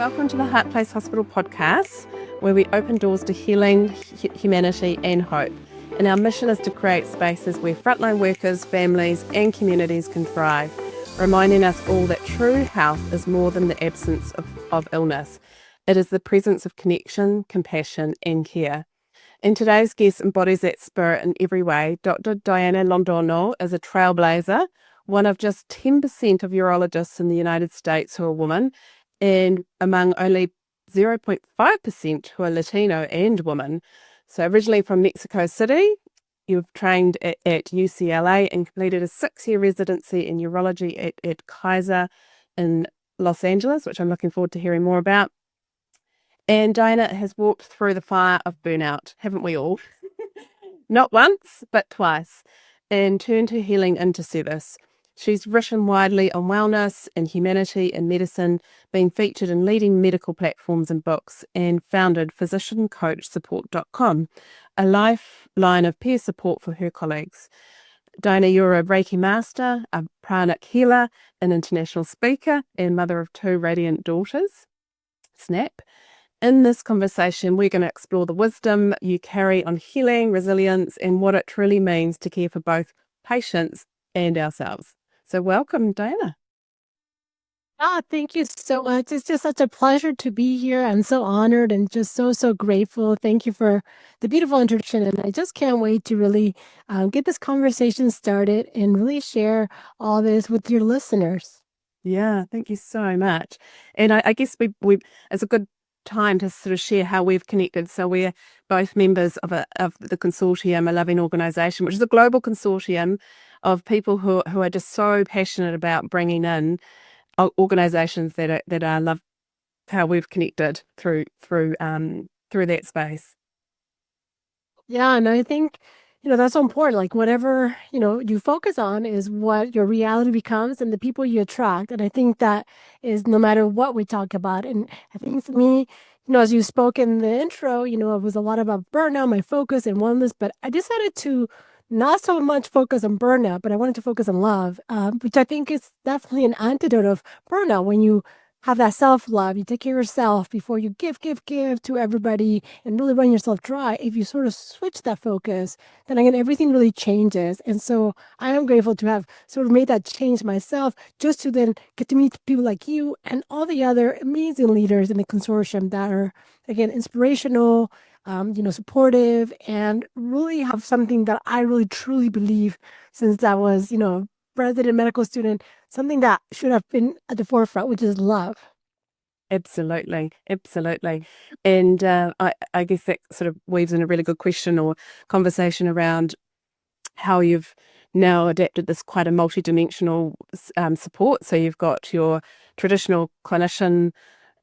welcome to the Heart Place Hospital podcast, where we open doors to healing, humanity and hope. And our mission is to create spaces where frontline workers, families and communities can thrive, reminding us all that true health is more than the absence of illness. It is the presence of connection, compassion and care. And today's guest embodies that spirit in every way. Dr. Diana Londoño is a trailblazer, one of just 10% of urologists in the United States who are women, and among only 0.5% who are Latino and women. So originally from Mexico City, you've trained at UCLA and completed a 6-year residency in urology at Kaiser in Los Angeles, which I'm looking forward to hearing more about. And Diana has walked through the fire of burnout, haven't we all? Not once, but twice, and turned her healing into service. She's written widely on wellness and humanity and medicine, been featured in leading medical platforms and books, and founded physiciancoachsupport.com, a lifeline of peer support for her colleagues. Diana, you're a Reiki Master, a Pranic Healer, an international speaker, and mother of 2 radiant daughters. Snap. In this conversation, we're going to explore the wisdom you carry on healing, resilience, and what it truly means to care for both patients and ourselves. So welcome, Diana. Thank you so much. It's just such a pleasure to be here. I'm so honored and just so grateful. Thank you for the beautiful introduction. And I just can't wait to really get this conversation started and really share all this with your listeners. Yeah, thank you so much. And I guess we it's a good time to sort of share how we've connected. So we're both members of the consortium, a loving organisation, which is a global consortium of people who are just so passionate about bringing in organisations that are love. How we've connected through that space. Yeah, and I think that's so important. Like whatever you focus on is what your reality becomes, and the people you attract. And I think that is no matter what we talk about. And I think for me, as you spoke in the intro, it was a lot about burnout, my focus and wellness. But I decided to not so much focus on burnout, but I wanted to focus on love, which I think is definitely an antidote of burnout. When you have that self-love, you take care of yourself before you give to everybody and really run yourself dry. If you sort of switch that focus, then again, everything really changes. And so I am grateful to have sort of made that change myself, just to then get to meet people like you and all the other amazing leaders in the consortium that are, again, inspirational, supportive, and really have something that I really truly believe since I was, resident medical student, something that should have been at the forefront, which is love. Absolutely. And I guess that sort of weaves in a really good question or conversation around how you've now adapted this quite a multidimensional support. So you've got your traditional clinician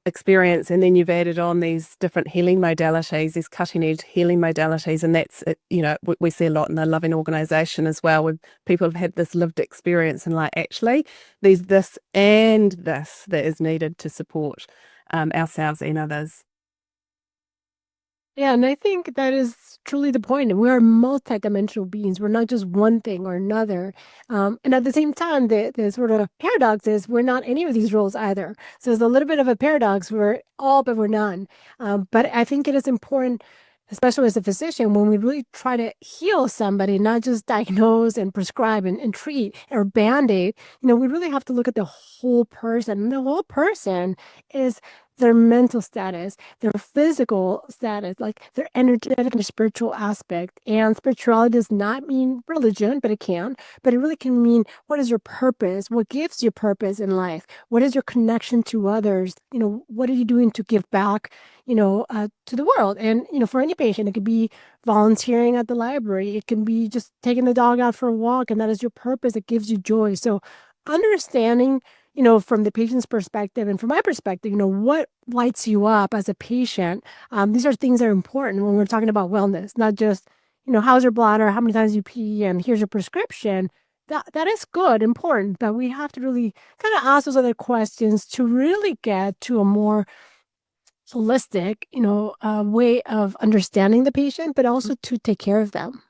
experience, and then you've added on these different healing modalities, these cutting-edge healing modalities, and that's we see a lot in the loving organisation as well, where people have had this lived experience and like, actually there's this and this that is needed to support ourselves and others. Yeah, and I think that is truly the point. We are multidimensional beings. We're not just one thing or another. And at the same time, the sort of paradox is we're not any of these roles either. So there's a little bit of a paradox. We're all, but we're none. But I think it is important, especially as a physician, when we really try to heal somebody, not just diagnose and prescribe and treat or band-aid, we really have to look at the whole person. And the whole person is their mental status, their physical status, like their energetic and spiritual aspect. And spirituality does not mean religion, but it can. But it really can mean, what is your purpose? What gives you purpose in life? What is your connection to others? What are you doing to give back, to the world? And, for any patient, it could be volunteering at the library. It can be just taking the dog out for a walk, and that is your purpose. It gives you joy. So understanding from the patient's perspective and from my perspective, what lights you up as a patient. These are things that are important when we're talking about wellness, not just, how's your bladder, how many times you pee, and here's your prescription. That is good, important, but we have to really kind of ask those other questions to really get to a more holistic, way of understanding the patient, but also to take care of them.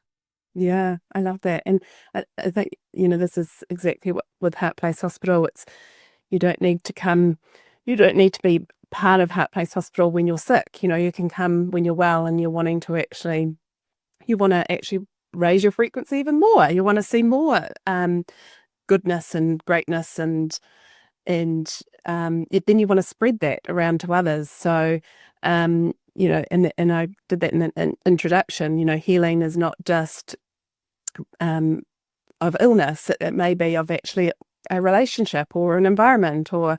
Yeah, I love that. And I think, this is exactly what with Heart Place Hospital, it's you don't need to be part of Heart Place Hospital when you're sick. You can come when you're well and you're wanting to actually, you want to actually raise your frequency even more. You want to see more goodness and greatness, and then you want to spread that around to others. So, and I did that in an introduction. Healing is not just of illness. It may be of actually a relationship or an environment or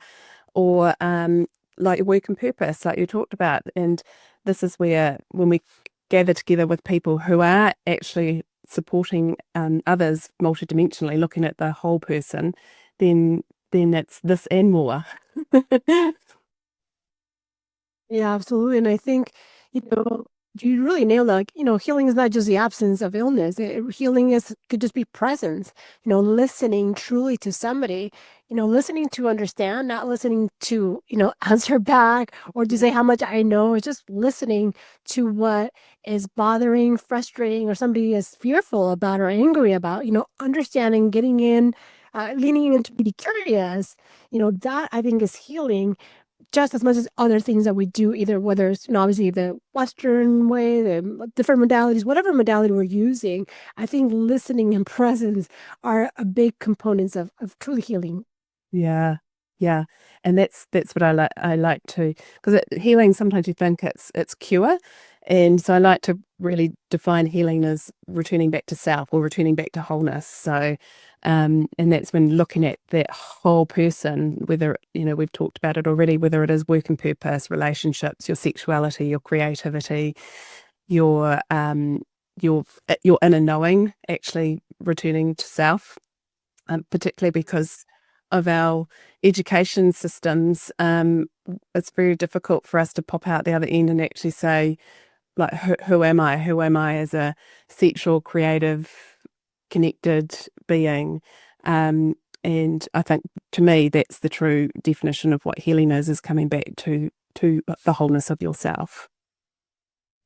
like work and purpose, like you talked about. And this is where, when we gather together with people who are actually supporting others multidimensionally, looking at the whole person, then it's this and more. Yeah, absolutely. And I think, you really nailed it. Healing is not just the absence of illness. Healing could just be presence, listening truly to somebody, listening to understand, not listening to, answer back or to say how much I know. It's just listening to what is bothering, frustrating, or somebody is fearful about or angry about, understanding, getting in, leaning into be curious, that I think is healing just as much as other things that we do, either whether it's, obviously the Western way, the different modalities, whatever modality we're using. I think listening and presence are a big components of truly healing. Yeah, yeah, and that's what I like to, because healing, sometimes you think it's cure, and so I like to really define healing as returning back to self or returning back to wholeness. So, and that's when looking at that whole person, whether we've talked about it already, whether it is work and purpose, relationships, your sexuality, your creativity, your your inner knowing, actually returning to self, particularly because of our education systems. It's very difficult for us to pop out the other end and actually say, like, who am I? Who am I as a sexual, creative, connected being? And I think, to me, that's the true definition of what healing is coming back to the wholeness of yourself.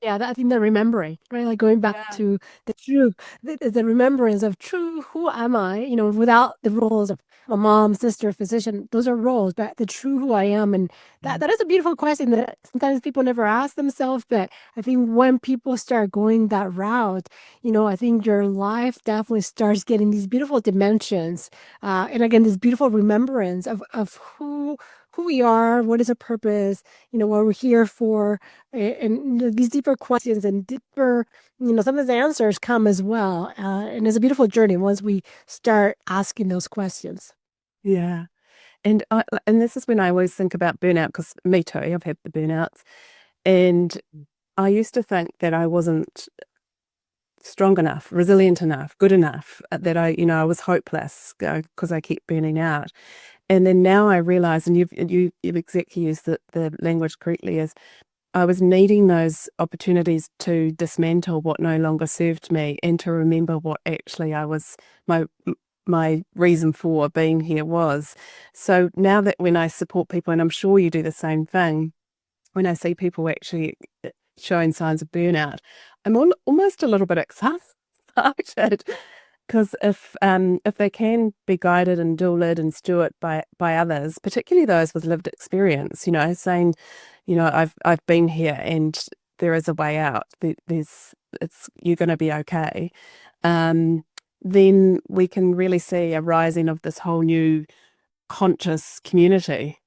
Yeah, I think the remembering, right? Like going back to the true, the remembrance of true, who am I? Without the roles of a mom, sister, physician. Those are roles, but the true who I am, and that is a beautiful question that sometimes people never ask themselves. But I think when people start going that route, I think your life definitely starts getting these beautiful dimensions, and again, this beautiful remembrance of who we are, what is our purpose, what we're here for, and these deeper questions and deeper, some of the answers come as well. And it's a beautiful journey once we start asking those questions. Yeah. And this is when I always think about burnout, because me too, I've had the burnouts. And I used to think that I wasn't strong enough, resilient enough, good enough, that I was hopeless because I kept burning out. And then now I realize, and you've exactly used the language correctly, is I was needing those opportunities to dismantle what no longer served me and to remember what actually my reason for being here was. So now that when I support people, and I'm sure you do the same thing, when I see people actually showing signs of burnout, I'm almost a little bit excited, because if they can be guided and dual-led and steward by others, particularly those with lived experience, saying, I've been here and there is a way out. You're going to be okay. Then we can really see a rising of this whole new conscious community.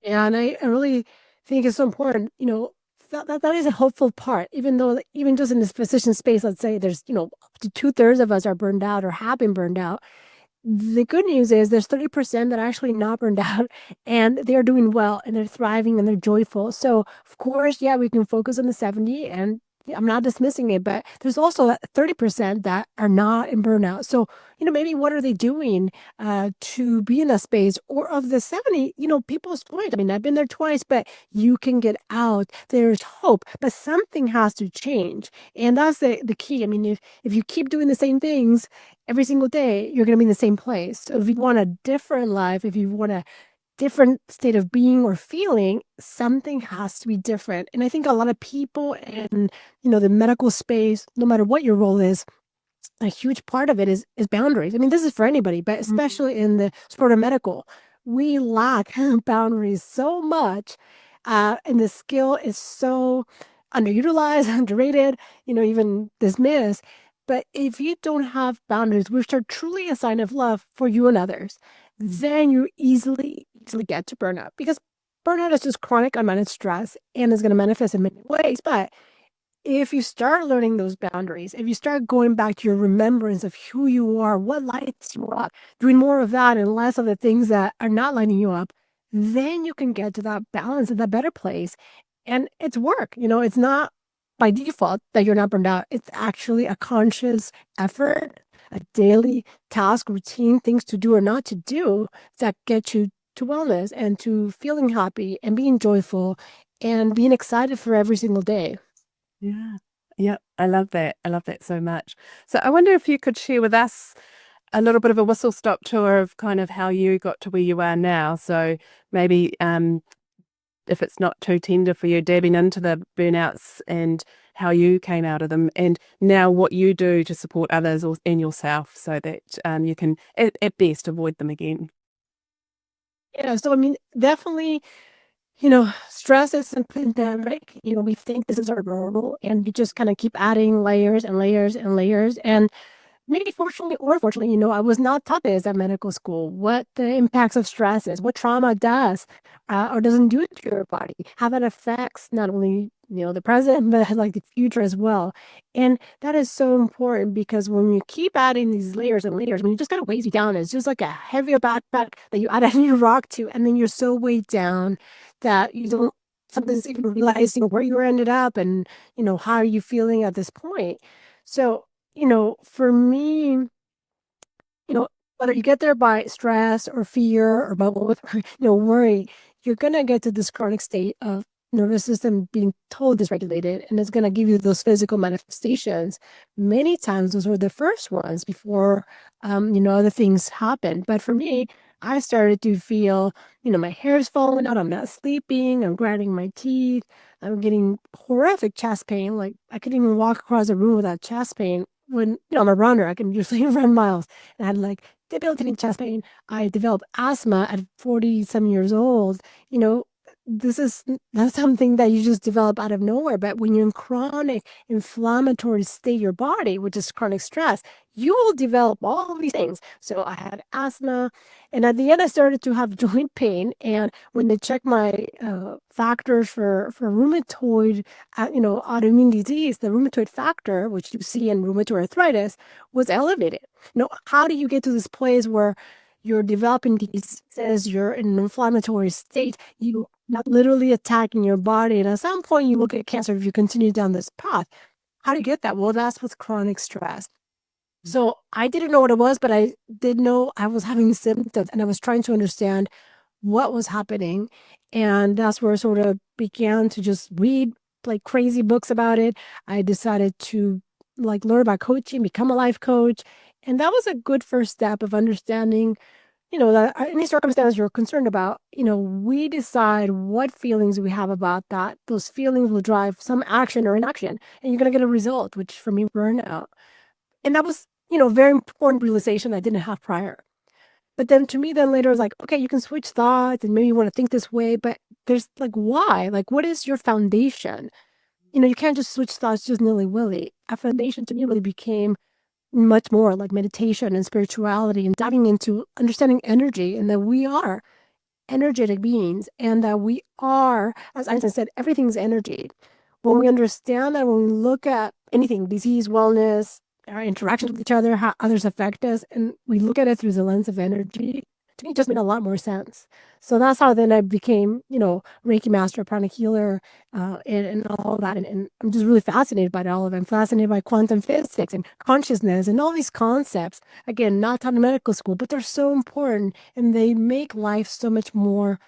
Yeah, and I really think it's so important, that is a hopeful part, even though, like, even just in this physician space, let's say there's, up to two-thirds of us are burned out or have been burned out. The good news is there's 30% that are actually not burned out and they're doing well and they're thriving and they're joyful. So, of course, yeah, we can focus on the 70, and I'm not dismissing it, but there's also 30% that are not in burnout. So, maybe what are they doing to be in a space? Or of the 70, people's point. I mean, I've been there twice, but you can get out. There's hope, but something has to change. And that's the key. I mean, if you keep doing the same things every single day, you're going to be in the same place. So if you want a different life, if you want a different state of being or feeling, something has to be different. And I think a lot of people in, the medical space, no matter what your role is, a huge part of it is boundaries. I mean, this is for anybody, but especially in the sport of medical, we lack boundaries so much, and the skill is so underutilized, underrated, even dismissed. But if you don't have boundaries, which are truly a sign of love for you and others, then you easily get to burnout, because burnout is just chronic unmanaged stress and is going to manifest in many ways. But if you start learning those boundaries, if you start going back to your remembrance of who you are, what lights you up, doing more of that and less of the things that are not lighting you up, then you can get to that balance and that better place. And it's work. It's not by default that you're not burned out. It's actually a conscious effort, a daily task, routine, things to do or not to do that get you to wellness and to feeling happy and being joyful and being excited for every single day. Yeah. Yeah. I love that. I love that so much. So I wonder if you could share with us a little bit of a whistle stop tour of kind of how you got to where you are now. So maybe if it's not too tender for you, dabbing into the burnouts and how you came out of them, and now what you do to support others and yourself so that you can at best avoid them again. Yeah, so I mean, definitely, stress is a pandemic. We think this is our normal, and you just kind of keep adding layers and layers and layers. And maybe fortunately or unfortunately, I was not taught this at medical school, what the impacts of stress is, what trauma does or doesn't do to your body, how that affects not only, the present, but like the future as well. And that is so important, because when you keep adding these layers and layers, when you just kind of weighs you down, it's just like a heavier backpack that you add a new rock to, and then you're so weighed down that you don't sometimes even realize, where you ended up and, how are you feeling at this point. So for me, whether you get there by stress or fear or bubble or, worry, you're going to get to this chronic state of nervous system being totally dysregulated, and it's going to give you those physical manifestations. Many times, those were the first ones before, other things happened. But for me, I started to feel, my hair is falling out. I'm not sleeping. I'm grinding my teeth. I'm getting horrific chest pain. Like I couldn't even walk across a room without chest pain. When, I'm a runner, I can usually run miles. And I had like debilitating chest pain. I developed asthma at 40 some years old. You know, this is not something that you just develop out of nowhere. But when you're in chronic inflammatory state, your body, which is chronic stress, you will develop all of these things. So I had asthma, and at the end, I started to have joint pain. And when they checked my factors for rheumatoid, autoimmune disease, the rheumatoid factor, which you see in rheumatoid arthritis, was elevated. How do you get to this place where you're developing diseases, you're in an inflammatory state, you not literally attacking your body, and at some point you will get cancer if you continue down this path. How do you get that? Well, that's with chronic stress. So I didn't know what it was, but I did know I was having symptoms, and I was trying to understand what was happening. And that's where I sort of began to just read like crazy books about it. I decided to like learn about coaching, become a life coach. And that was a good first step of understanding, that any circumstance you're concerned about, we decide what feelings we have about that. Those feelings will drive some action or inaction, and you're going to get a result, which for me, burnout. And that was, very important realization I didn't have prior. But then to me, then later, I was like, okay, you can switch thoughts and maybe you want to think this way, but there's like, why? Like, what is your foundation? You can't just switch thoughts just nilly-willy. A foundation to me really became much more like meditation and spirituality and diving into understanding energy, and that we are energetic beings, and that we are, as Einstein said, everything's energy. When we understand that, when we look at anything, disease, wellness, our interactions with each other, how others affect us, and we look at it through the lens of energy, to me, it just made a lot more sense. So that's how then I became, Reiki Master, Pranic Healer, and all of that. And I'm just really fascinated by all of it. I'm fascinated by quantum physics and consciousness and all these concepts. Again, not taught in medical school, but they're so important, and they make life so much more,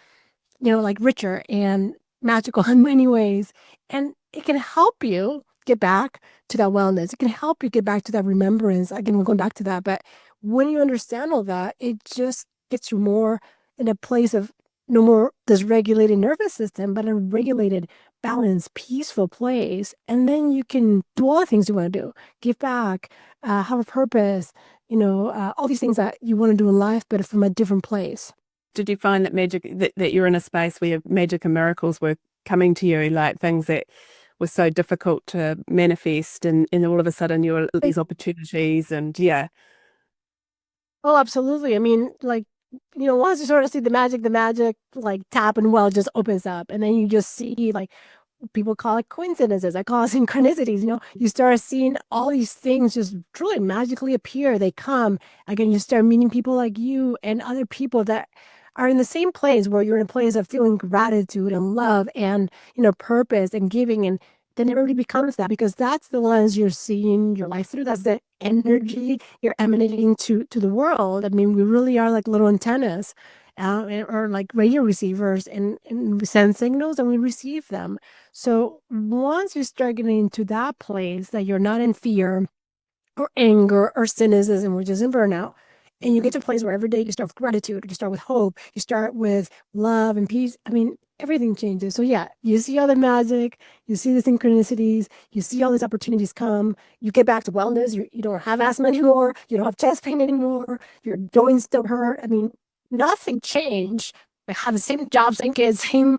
like richer and magical in many ways. And it can help you get back to that wellness. It can help you get back to that remembrance. Again, we're going back to that. But when you understand all that, it just gets you more in a place of no more this regulated nervous system, but a regulated, balanced, peaceful place. And then you can do all the things you want to do, give back, have a purpose, all these things that you want to do in life, but from a different place. did you find that that you're in a space where magic and miracles were coming to you, like things that were so difficult to manifest, and all of a sudden you were these opportunities, and yeah. Oh, absolutely. I mean, like, once you sort of see the magic, like, tap and well just opens up. And then you just see, like, people call it coincidences. I call it synchronicities. You start seeing all these things just truly magically appear. They come. Again, you start meeting people like you and other people that are in the same place where you're in a place of feeling gratitude and love and, purpose and giving. And then it really becomes that because that's the lens you're seeing your life through. That's the energy you're emanating to the world. I mean, we really are like little antennas. Or like radio receivers, and we send signals and we receive them. So once you start getting into that place that you're not in fear or anger or cynicism, which is in burnout, and you get to a place where every day you start with gratitude, you start with hope, you start with love and peace. I mean, everything changes. So yeah, you see all the magic, you see the synchronicities, you see all these opportunities come, you get back to wellness, you don't have asthma anymore, you don't have chest pain anymore, your joints don't hurt. I mean, nothing changed. I have the same job, same kids, same,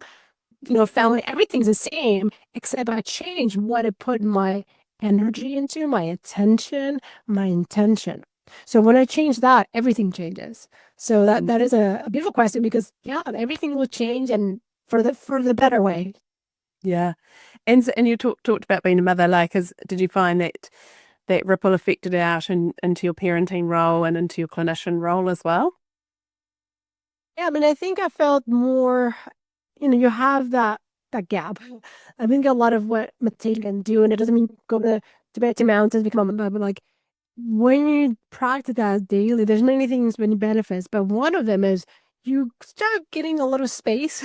family, everything's the same, except I changed what I put my energy into, my attention, my intention. So when I change that, everything changes. So that is a beautiful question because yeah, everything will change and for the better way. Yeah. And you talked about being a mother, like, did you find that ripple affected out into your parenting role and into your clinician role as well? Yeah, I mean, I think I felt more, you have that gap. I think a lot of what meditation can do, and it doesn't mean go to the Tibetan mountains, become a monk, but like when you practice that daily, there's many things, many benefits, but one of them is you start getting a little space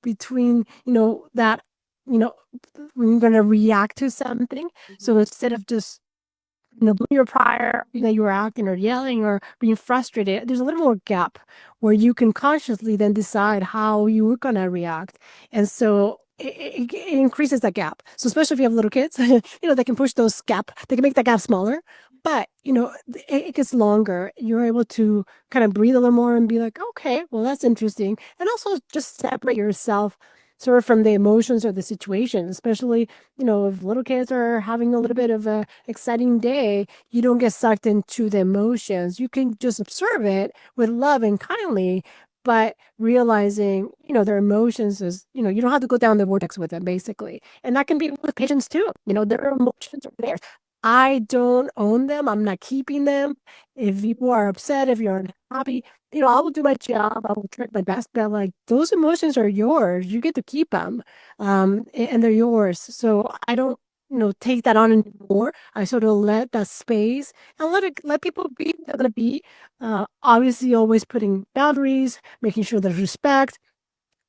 between, that, you know, when you're going to react to something. So instead of just your prior, you were acting or yelling or being frustrated, there's a little more gap where you can consciously then decide how you were going to react. And so it increases that gap. So especially if you have little kids, they can push those gap, they can make that gap smaller, but, it gets longer. You're able to kind of breathe a little more and be like, okay, well, that's interesting. And also just separate yourself sort of from the emotions or the situation, especially if little kids are having a little bit of a exciting day, you don't get sucked into the emotions. You can just observe it with love and kindly, but realizing, their emotions is, you don't have to go down the vortex with them, basically. And that can be with patients too. Their emotions are theirs. I don't own them. I'm not keeping them. If you are upset, if you're unhappy, I will do my job. I will try my best, but like those emotions are yours. You get to keep them, and they're yours. So I don't, take that on anymore. I sort of let that space and let people be. They're gonna be, obviously always putting boundaries, making sure there's respect,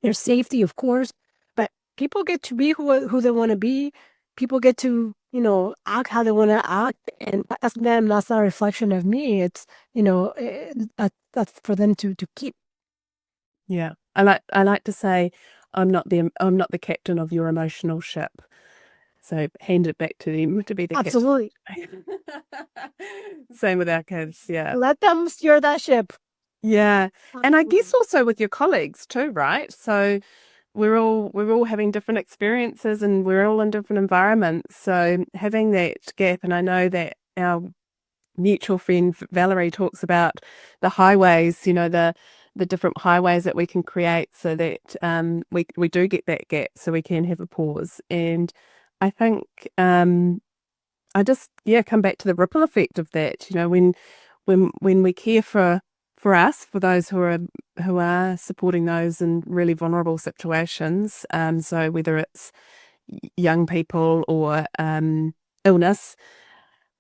there's safety, of course. But people get to be who they want to be. People get to, act how they want to act, and that's them. That's not a reflection of me. It's, that's for them to keep. Yeah. I like to say I'm not the captain of your emotional ship. So hand it back to them to be the captain. Absolutely. Same with our kids, yeah. Let them steer that ship. Yeah. And I guess Absolutely. also with your colleagues too, right? So we're all having different experiences and we're all in different environments. So having that gap, and I know that our mutual friend Valerie talks about the highways, the different highways that we can create so that we do get that gap so we can have a pause. And I think I just come back to the ripple effect of that, when we care for us, for those who are supporting those in really vulnerable situations. So whether it's young people or illness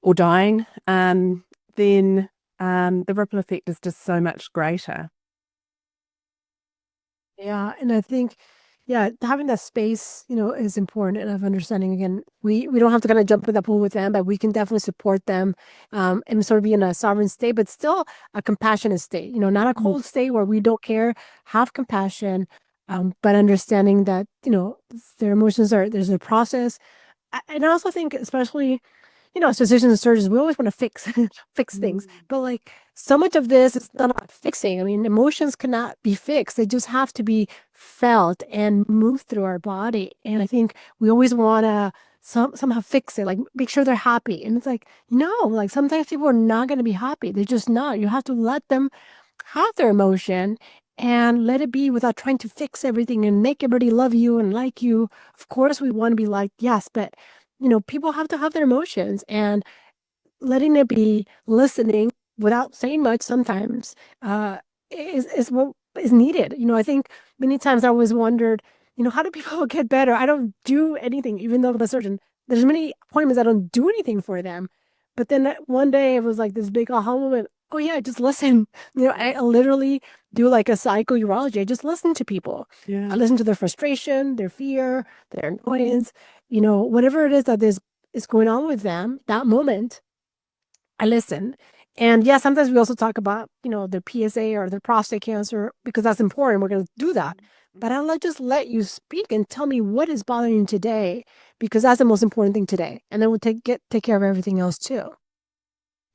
or dying, then the ripple effect is just so much greater. Yeah, and I think, yeah, having that space, is important and of understanding. Again, we don't have to kind of jump in the pool with them, but we can definitely support them, and sort of be in a sovereign state, but still a compassionate state. Not a cold state where we don't care. Have compassion, but understanding that their emotions there's a process. And I also think, especially as physicians and surgeons, we always want to fix things. But like so much of this is not about fixing. I mean, emotions cannot be fixed. They just have to be felt and moved through our body. And I think we always want to somehow fix it, like make sure they're happy. And it's like, no, like sometimes people are not going to be happy. They're just not. You have to let them have their emotion and let it be without trying to fix everything and make everybody love you and like you. Of course, we want to be liked, yes, but people have to have their emotions, and letting it be, listening without saying much sometimes is what is needed. I think many times I always wondered, how do people get better? I don't do anything, even though I'm a surgeon. There's many appointments I don't do anything for them. But then one day it was like this big aha moment. Oh yeah, just listen. I literally do like a psycho-urology. I just listen to people. Yeah. I listen to their frustration, their fear, their annoyance, whatever it is that is going on with them that moment. I listen. And yeah, sometimes we also talk about, their PSA or their prostate cancer because that's important. We're going to do that. But I'll just let you speak and tell me what is bothering you today, because that's the most important thing today. And then we'll take care of everything else too.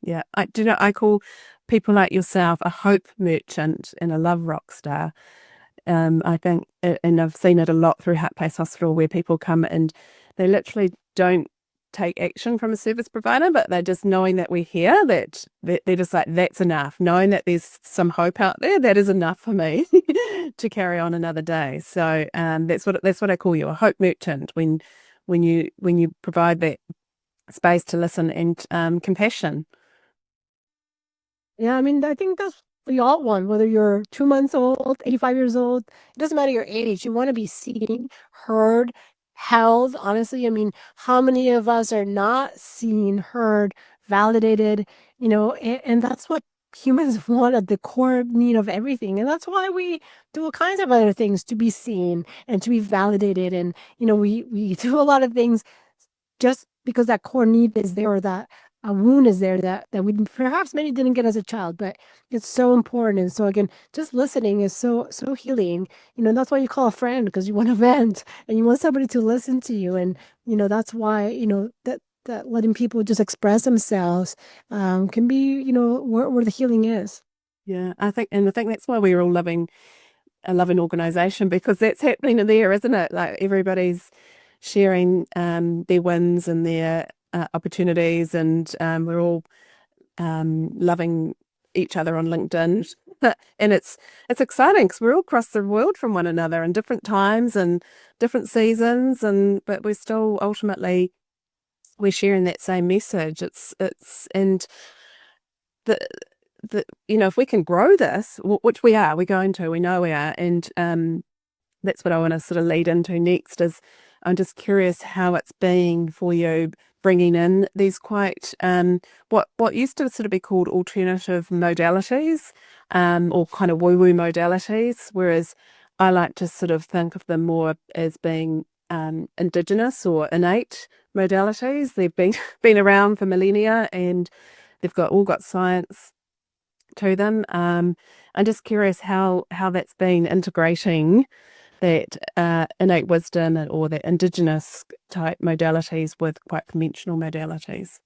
Yeah. I call people like yourself a hope merchant and a love rock star. I think, and I've seen it a lot through Heart Place Hospital, where people come and they literally don't take action from a service provider, but they're just knowing that we're here, that they're just like, that's enough. Knowing that there's some hope out there, that is enough for me to carry on another day. So that's what I call you, a hope merchant, when you provide that space to listen and compassion. Yeah, I mean, I think that's we all want, whether you're 2 months old, 85 years old, it doesn't matter your age. You want to be seen, heard, held. Honestly, I mean, how many of us are not seen, heard, validated, and that's what humans want at the core need of everything. And that's why we do all kinds of other things to be seen and to be validated. And, we do a lot of things just because that core need is there, or that a wound is there that we perhaps many didn't get as a child, but it's so important. And so again, just listening is so healing. That's why you call a friend, because you want to vent and you want somebody to listen to you. And that's why that letting people just express themselves can be where the healing is. Yeah, I think that's why we're all loving a loving organization, because that's happening in there, isn't it? Like everybody's sharing their wins and their opportunities, and we're all loving each other on LinkedIn. And it's exciting because we're all across the world from one another in different times and different seasons, but we're still ultimately we're sharing that same message. It's and the if we can grow this, which we're going to, we know we are, and that's what I want to sort of lead into next. Is I'm just curious how it's been for you bringing in these quite what used to sort of be called alternative modalities, or kind of woo-woo modalities, whereas I like to sort of think of them more as being indigenous or innate modalities. They've been around for millennia, and they've all got science to them. I'm just curious how that's been integrating that innate wisdom or the indigenous type modalities with quite conventional modalities.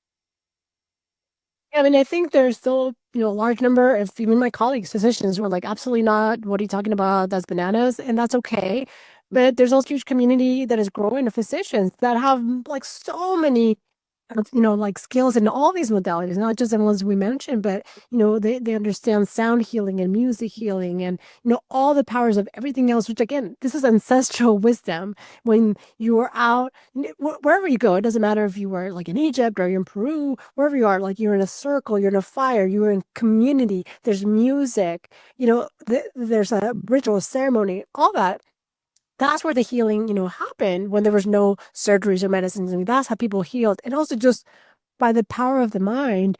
Yeah, I mean, I think there's still, a large number of even my colleagues, physicians, who are like, absolutely not. What are you talking about? That's bananas. And that's okay. But there's also a huge community that is growing of physicians that have like so many like skills in all these modalities, not just the ones we mentioned, but, they understand sound healing and music healing and, all the powers of everything else, which again, this is ancestral wisdom. When you are out, wherever you go, it doesn't matter if you are like in Egypt or you're in Peru, wherever you are, like you're in a circle, you're in a fire, you're in community, there's music, there's a ritual ceremony, all that. That's where the healing, happened when there was no surgeries or medicines. I mean, that's how people healed. And also just by the power of the mind,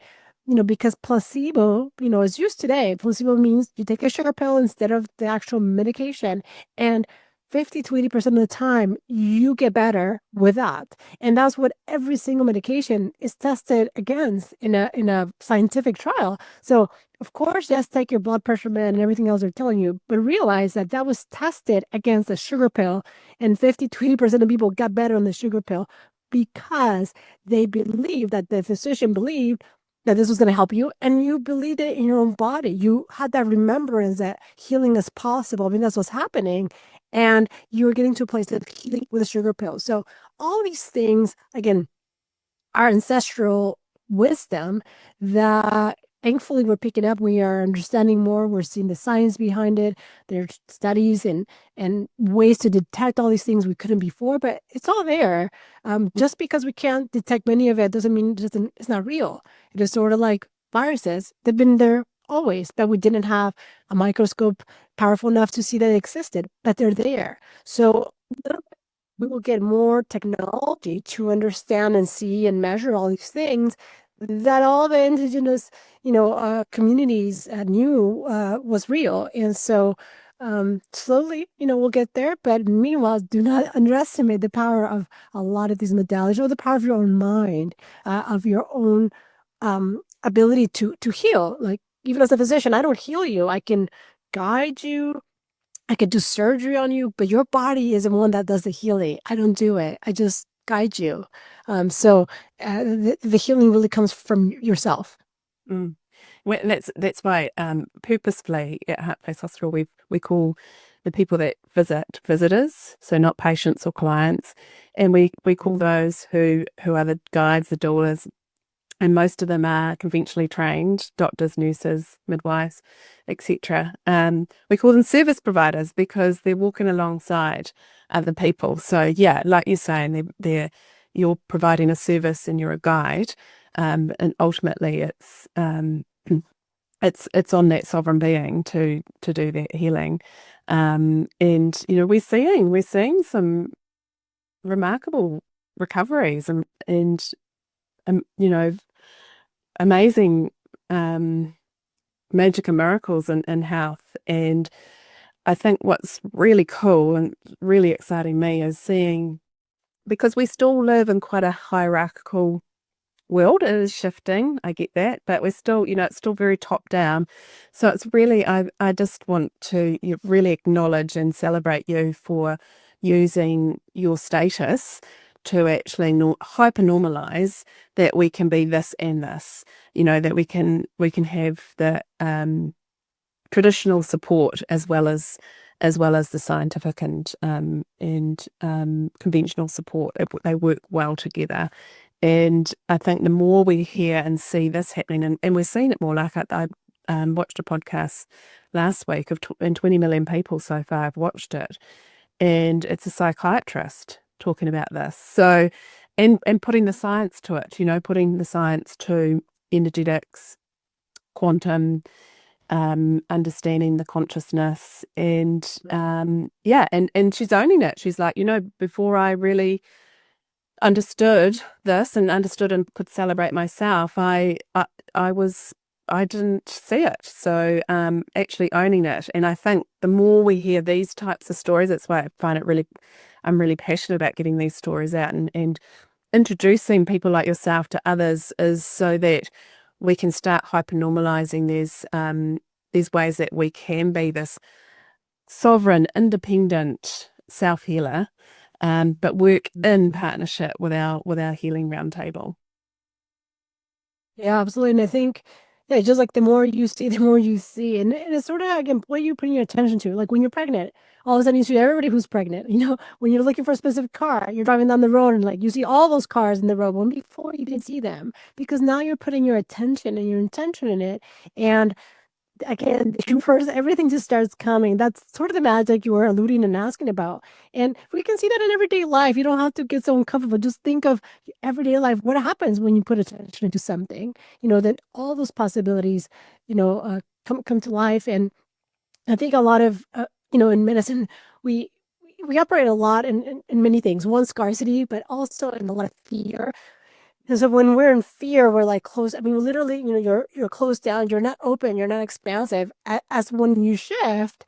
because placebo, is used today. Placebo means you take a sugar pill instead of the actual medication. And 50 to 80% of the time, you get better with that. And that's what every single medication is tested against in a scientific trial. So of course, yes, take your blood pressure med and everything else they're telling you, but realize that was tested against a sugar pill, and 50 to 80% of people got better on the sugar pill. because they believed that the physician believed that this was going to help you, and you believed it in your own body. You had that remembrance that healing is possible. I mean, that's what's happening. And you were getting to a place of healing with a sugar pill. So all these things, again, our ancestral wisdom that thankfully we're picking up. We are understanding more. We're seeing the science behind it. There's studies and ways to detect all these things we couldn't before, but it's all there. Just because we can't detect many of it doesn't mean it's not real. It is sort of like viruses. They've been there always, but we didn't have a microscope powerful enough to see that they existed, but they're there. So we will get more technology to understand and see and measure all these things that all the indigenous, communities knew was real. And so slowly, we'll get there. But meanwhile, do not underestimate the power of a lot of these modalities or the power of your own mind, of your own ability to heal. Like even as a physician, I don't heal you. I can guide you. I could do surgery on you, but your body is the one that does the healing. I don't do it. I just guide you. So the healing really comes from yourself. Mm. Well, that's why purposefully at Heart Place Hospital we call the people that visit visitors, so not patients or clients, and we call those who are the guides, the doulas, and most of them are conventionally trained doctors, nurses, midwives, etc. We call them service providers because they're walking alongside other people. So yeah, like you're saying, you're providing a service and you're a guide, and ultimately it's on that sovereign being to do that healing, and we're seeing some remarkable recoveries and amazing magic and miracles in health. And I think what's really cool and really exciting me is seeing, because we still live in quite a hierarchical world. It is shifting, I get that, but we're still, it's still very top down. So it's really, I just want to really acknowledge and celebrate you for using your status to actually hyper normalize that we can be this and this, that we can have the traditional support as well as the scientific and conventional support. They work well together. And I think the more we hear and see this happening, and we're seeing it more, like I watched a podcast last week and 20 million people so far have watched it. And it's a psychiatrist talking about this. So, and putting the science to it, putting the science to energetics, quantum, understanding the consciousness, and and she's owning it. She's like, before I really understood this and understood and could celebrate myself, I didn't see it. So actually owning it. And I think the more we hear these types of stories, that's why I'm really passionate about getting these stories out and introducing people like yourself to others, is so that we can start hyper-normalizing these ways that we can be this sovereign, independent self-healer, but work in partnership with our healing roundtable. Yeah, absolutely. And I think, yeah, just like the more you see, the more you see. And it's sort of, again, what you're putting your attention to. Like when you're pregnant, all of a sudden you see everybody who's pregnant. When you're looking for a specific car, you're driving down the road and like you see all those cars in the road. When before you didn't see them, because now you're putting your attention and your intention in it. And again, the universe, everything just starts coming. That's sort of the magic you were alluding and asking about. And we can see that in everyday life. You don't have to get so uncomfortable. Just think of everyday life. What happens when you put attention into something? That all those possibilities, come to life. And I think a lot of, in medicine, we we operate a lot in many things. One, scarcity, but also in a lot of fear. And so when we're in fear, we're like closed. I mean, literally, you're closed down. You're not open. You're not expansive. As when you shift,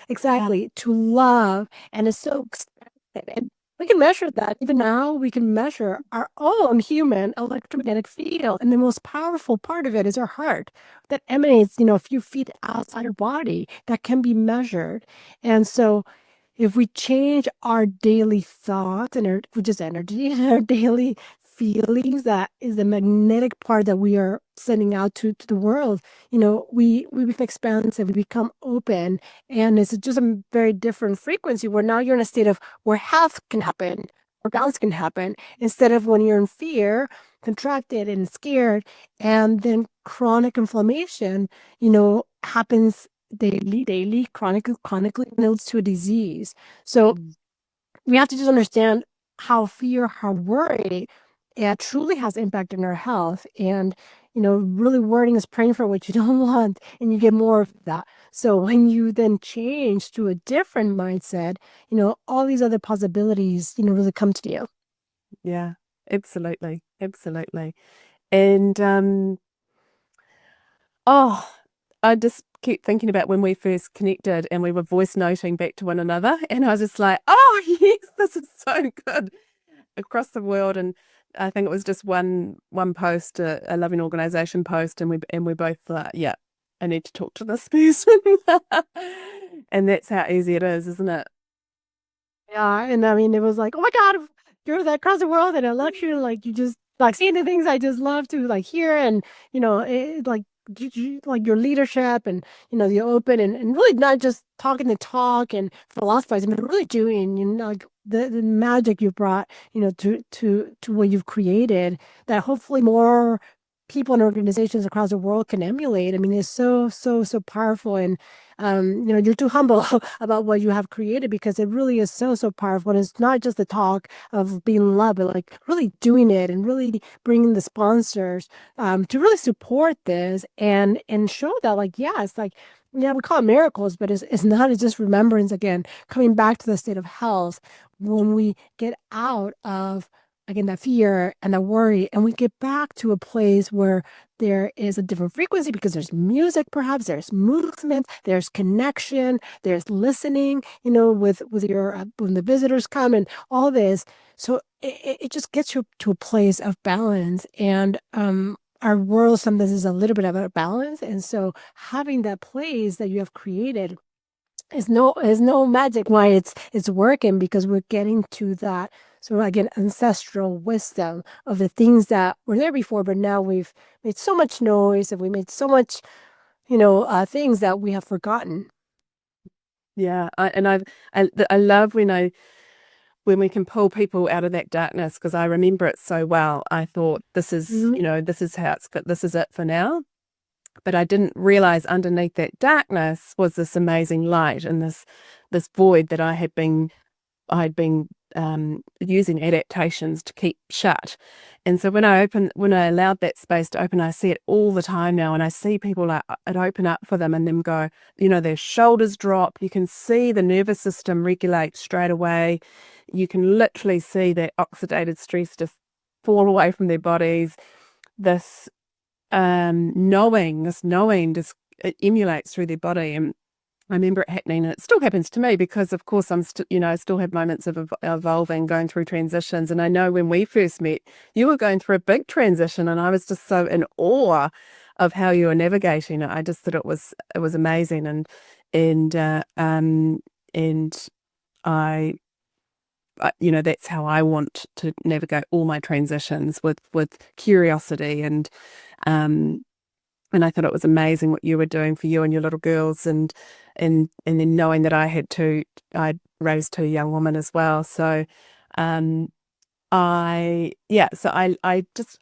exactly, to love, and it's so expansive. And we can measure that. Even now, we can measure our own human electromagnetic field, and the most powerful part of it is our heart that emanates, a few feet outside our body that can be measured. And so if we change our daily thoughts and which is energy, our daily feelings, that is the magnetic part that we are sending out to the world. We become expansive, we become open, and it's just a very different frequency where now you're in a state of where health can happen, or balance can happen, instead of when you're in fear, contracted and scared, and then chronic inflammation, happens daily, chronically leads to a disease. So we have to just understand how fear, how worry, truly has impact on our health. And, really worrying is praying for what you don't want, and you get more of that. So when you then change to a different mindset, all these other possibilities, really come to you. Yeah, absolutely. Absolutely. And I just keep thinking about when we first connected and we were voice noting back to one another. And I was just like, oh, yes, this is so good across the world. And I think it was just one post, a loving organization post. And we both thought, yeah, I need to talk to this person. And that's how easy it is, isn't it? Yeah, and I mean, it was like, oh my God, you're that across the world, and I lecture, like you just like seeing the things I just love to like hear, and like like your leadership, and the open, and really not just talking the talk and philosophizing, but really doing, like the magic you brought, to what you've created, that hopefully more people and organizations across the world can emulate. I mean, it's so powerful. And you're too humble about what you have created, because it really is so powerful. And it's not just the talk of being loved, but like really doing it, and really bringing the sponsors to really support this, and show that, like, yeah, it's like, yeah, we call it miracles, but it's not. It's just remembrance, again, coming back to the state of health when we get out of, again, that fear and that worry, and we get back to a place where there is a different frequency, because there's music, perhaps there's movement, there's connection, there's listening, with your when the visitors come, and all this. So it just gets you to a place of balance. And our world sometimes is a little bit out of balance, and so having that place that you have created is no magic why it's working, because we're getting to that, so again, ancestral wisdom of the things that were there before, but now we've made so much noise, and we made so much, things that we have forgotten. Yeah. I love when we can pull people out of that darkness, because I remember it so well. I thought, this is, Mhm. this is how it's good. This is it for now. But I didn't realize underneath that darkness was this amazing light, and this void that I'd been using adaptations to keep shut. And so when I allowed that space to open, I see it all the time now, and I see people, like, it open up for them, and them go, their shoulders drop. You can see the nervous system regulate straight away. You can literally see that oxidated stress just fall away from their bodies. This knowing just, it emulates through their body. And I remember it happening, and it still happens to me, because of course I'm still, I still have moments of evolving, going through transitions. And I know when we first met, you were going through a big transition, and I was just so in awe of how you were navigating it. I just thought it was amazing. And I, that's how I want to navigate all my transitions, with curiosity. And I thought it was amazing what you were doing for you and your little girls, and then knowing that I raised two young women as well. So I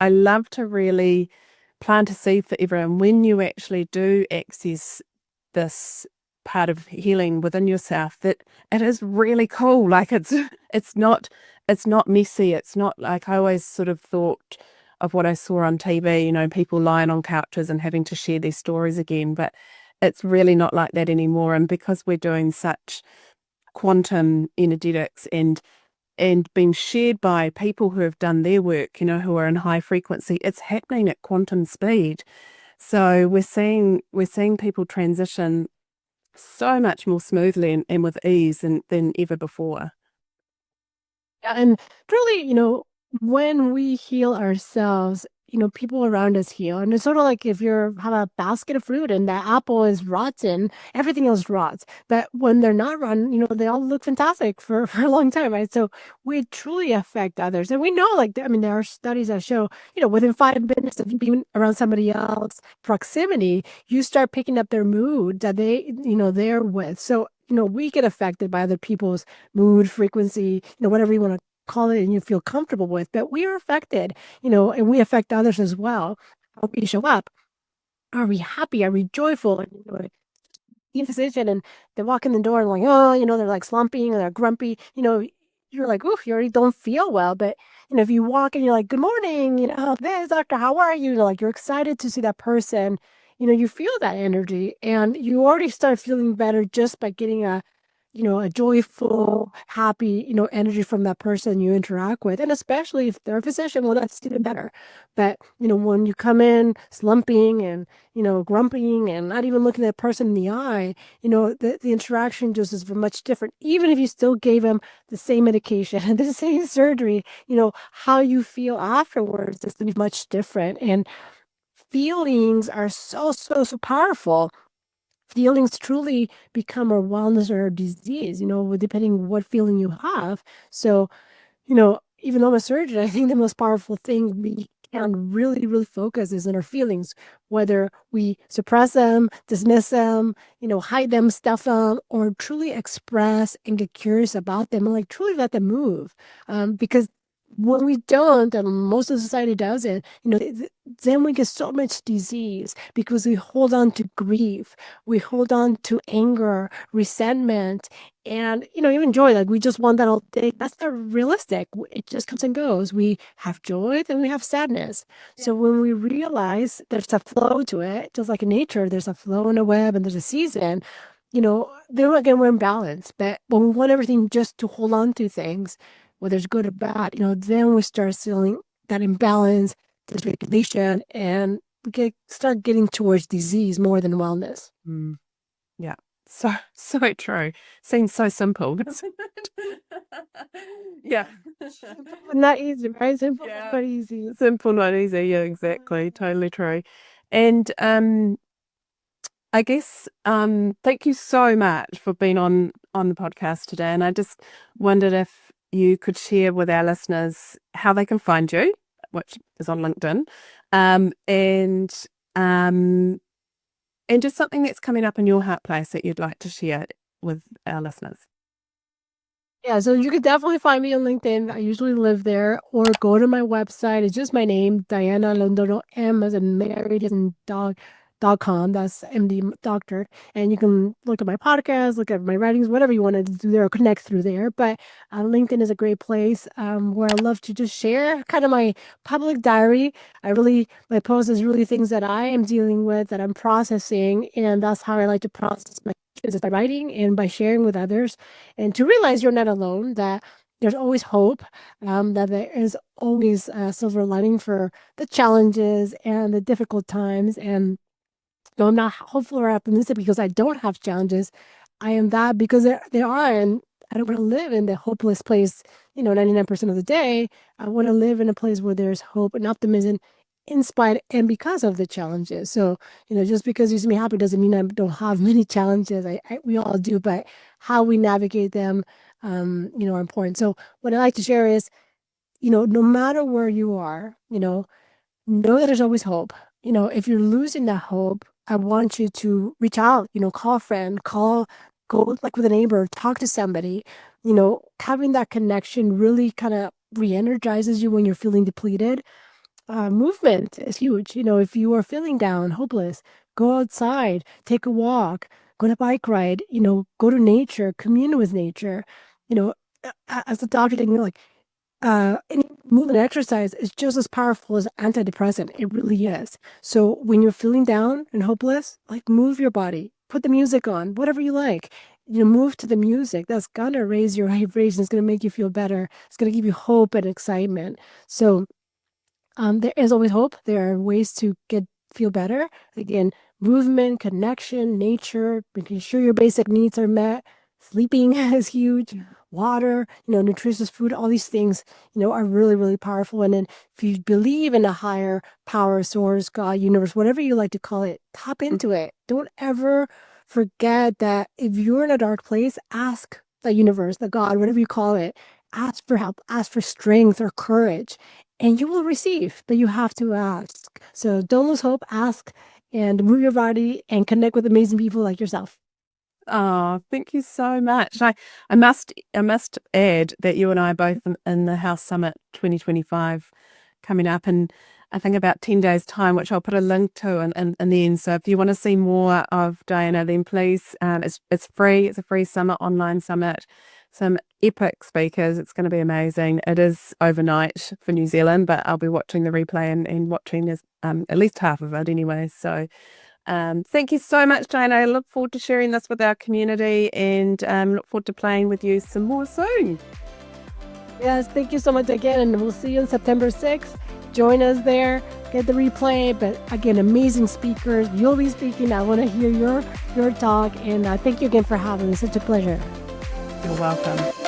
love to really plant a seed for everyone. When you actually do access this part of healing within yourself, that it is really cool. Like, it's not messy. It's not like, I always sort of thought of what I saw on TV, people lying on couches and having to share their stories again. But it's really not like that anymore. And because we're doing such quantum energetics, and being shared by people who have done their work, who are in high frequency, it's happening at quantum speed. So we're seeing people transition so much more smoothly, and with ease than ever before. Yeah, and truly, when we heal ourselves, people around us heal. And it's sort of like if you have a basket of fruit and the apple is rotten, everything else rots. But when they're not rotten, they all look fantastic for a long time, right? So we truly affect others. And we know, like, I mean, there are studies that show, within 5 minutes of being around somebody else, proximity, you start picking up their mood that they're with. So, we get affected by other people's mood, frequency, whatever you want to call it, and you feel comfortable with. But we are affected, and we affect others as well. How we show up. Are we happy? Are we joyful? And, a physician and they walk in the door and like, oh, they're like slumping or they're grumpy, you're like, oof, you already don't feel well. But, if you walk and you're like, good morning, this doctor, how are you? Like, you're excited to see that person, you feel that energy and you already start feeling better just by getting a joyful, happy, energy from that person you interact with. And especially if they're a physician, well, that's even better. But, when you come in slumping and, grumping and not even looking at the person in the eye, the interaction just is much different. Even if you still gave them the same medication and the same surgery, how you feel afterwards is going to be much different. And feelings are so, so, so powerful. Feelings truly become a wellness or a disease, depending what feeling you have. So, even though I'm a surgeon, I think the most powerful thing we can really, really focus is on our feelings, whether we suppress them, dismiss them, hide them, stuff them, or truly express and get curious about them and like truly let them move. Because when we don't, and most of society does it, then we get so much disease because we hold on to grief, we hold on to anger, resentment, and even joy. Like we just want that all day. That's not realistic. It just comes and goes. We have joy, then we have sadness. So when we realize there's a flow to it, just like in nature, there's a flow in a web and there's a season. Then again, we're in balance. But when we want everything just to hold on to things, whether it's good or bad, then we start feeling that imbalance, dysregulation, and we start getting towards disease more than wellness. Mm. Yeah. So true. Seems so simple, doesn't it? Yeah. But not easy, right? Simple, Yeah. but easy. Simple, not easy. Yeah, exactly. Totally true. And I guess thank you so much for being on the podcast today. And I just wondered if you could share with our listeners how they can find you, which is on LinkedIn, and just something that's coming up in your heart place that you'd like to share with our listeners. Yeah, so you could definitely find me on LinkedIn. I usually live there, or go to my website. It's just my name, Diana Londoño, M as in married as in dog.com. That's MD doctor. And you can look at my podcast, look at my writings, whatever you want to do there, or connect through there. But LinkedIn is a great place where I love to just share kind of my public diary. My post is really things that I am dealing with, that I'm processing. And that's how I like to process my is by writing and by sharing with others, and to realize you're not alone, that there's always hope, that there is always a silver lining for the challenges and the difficult times. And though I'm not hopeful or optimistic because I don't have challenges, I am that because there are. And I don't want to live in the hopeless place, 99% of the day. I want to live in a place where there's hope and optimism in spite and because of the challenges. So, just because you see me happy doesn't mean I don't have many challenges. We all do, but how we navigate them, are important. So what I like to share is, no matter where you are, know that there's always hope. If you're losing that hope, I want you to reach out, call a friend, go like with a neighbor, talk to somebody. Having that connection really kind of re-energizes you when you're feeling depleted. Movement is huge. If you are feeling down, hopeless, go outside, take a walk, go on a bike ride, go to nature, commune with nature. As a doctor, like, any movement exercise is just as powerful as antidepressant. It really is. So when you're feeling down and hopeless, like, move your body, put the music on, whatever you like. Move to the music. That's gonna raise your vibration. It's gonna make you feel better. It's gonna give you hope and excitement. So there is always hope. There are ways to feel better. Again, movement, connection, nature, making sure your basic needs are met. Sleeping is huge. water, nutritious food, all these things, are really, really powerful. And then if you believe in a higher power, source, God, universe, whatever you like to call it, tap into it. Don't ever forget that if you're in a dark place, ask the universe, the God, whatever you call it, ask for help, ask for strength or courage, and you will receive, but you have to ask. So don't lose hope, ask, and move your body and connect with amazing people like yourself. Oh, thank you so much. I must add that you and I are both in the House Summit 2025 coming up in, I think, about 10 days' time, which I'll put a link to in the end. So if you want to see more of Diana, then please, it's free. It's a free summit, online summit. Some epic speakers. It's going to be amazing. It is overnight for New Zealand, but I'll be watching the replay and watching this, at least half of it anyway. So thank you so much, Diana. I look forward to sharing this with our community and look forward to playing with you some more soon. Yes, thank you so much again, and we'll see you on September 6th. Join us there, get the replay, but again, amazing speakers. You'll be speaking. I want to hear your talk, and thank you again for having me. Such a pleasure. You're welcome.